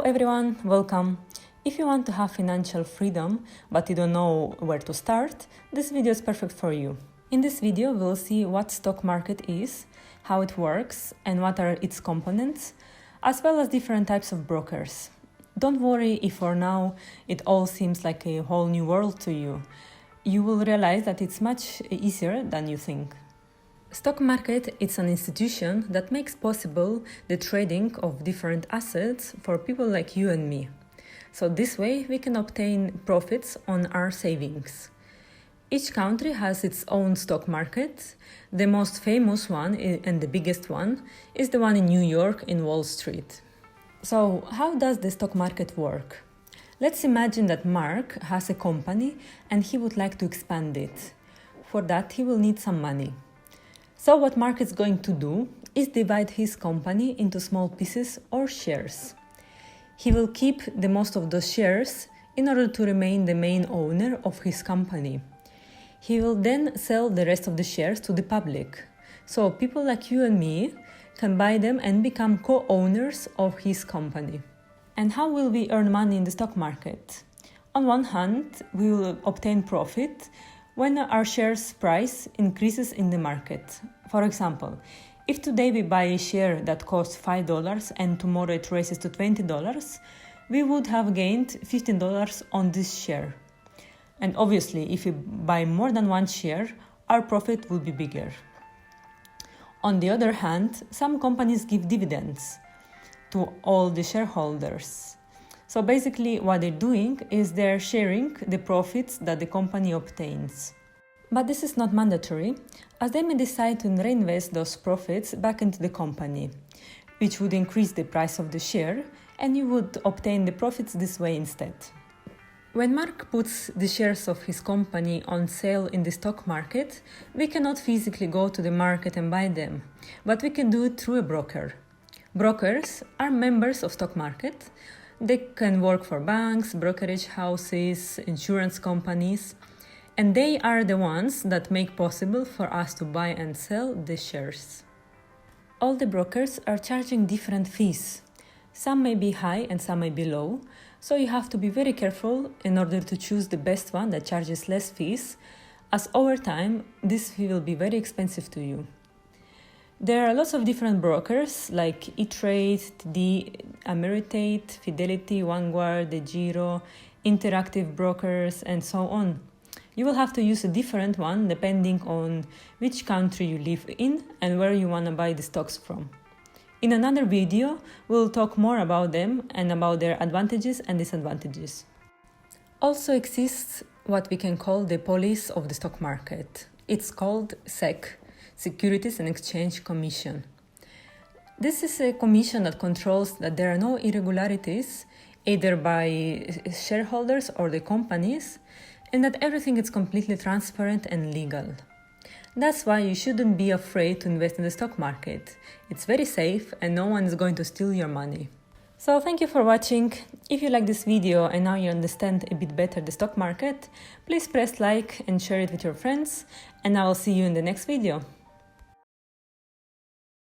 everyone, welcome. If you want to have financial freedom, but you don't know where to start, this video is perfect for you. In this video, we'll see what stock market is, how it works, and what are its components, as well as different types of brokers. Don't worry if for now it all seems like a whole new world to you. You will realize that it's much easier than you think. Stock market is an institution that makes possible the trading of different assets for people like you and me. So this way we can obtain profits on our savings. Each country has its own stock market. The most famous one and the biggest one is the one in New York in Wall Street. So how does the stock market work? Let's imagine that Mark has a company and he would like to expand it. For that he will need some money. So what Mark is going to do is divide his company into small pieces or shares. He will keep the most of those shares in order to remain the main owner of his company. He will then sell the rest of the shares to the public. So people like you and me can buy them and become co-owners of his company. And how will we earn money in the stock market? On one hand, we will obtain profit when our shares price increases in the market. For example, if today we buy a share that costs $5 and tomorrow it raises to $20, we would have gained $15 on this share. And obviously, if we buy more than one share, our profit will be bigger. On the other hand, some companies give dividends to all the shareholders. So basically what they're doing is they're sharing the profits that the company obtains. But this is not mandatory, as they may decide to reinvest those profits back into the company, which would increase the price of the share, and you would obtain the profits this way instead. When Mark puts the shares of his company on sale in the stock market, we cannot physically go to the market and buy them, but we can do it through a broker. Brokers are members of stock market. They can work for banks, brokerage houses, insurance companies, and they are the ones that make possible for us to buy and sell the shares. All the brokers are charging different fees. Some may be high and some may be low, so you have to be very careful in order to choose the best one that charges less fees, as over time this fee will be very expensive to you. There are lots of different brokers like E-Trade, TD, Ameritrade, Fidelity, Vanguard, DEGIRO, Interactive Brokers, and so on. You will have to use a different one depending on which country you live in and where you want to buy the stocks from. In another video, we'll talk more about them and about their advantages and disadvantages. Also exists what we can call the police of the stock market. It's called SEC. Securities and Exchange Commission. This is a commission that controls that there are no irregularities either by shareholders or the companies, and that everything is completely transparent and legal. That's why you shouldn't be afraid to invest in the stock market. It's very safe and no one is going to steal your money. So thank you for watching. If you like this video and now you understand a bit better the stock market, please press like and share it with your friends, and I will see you in the next video.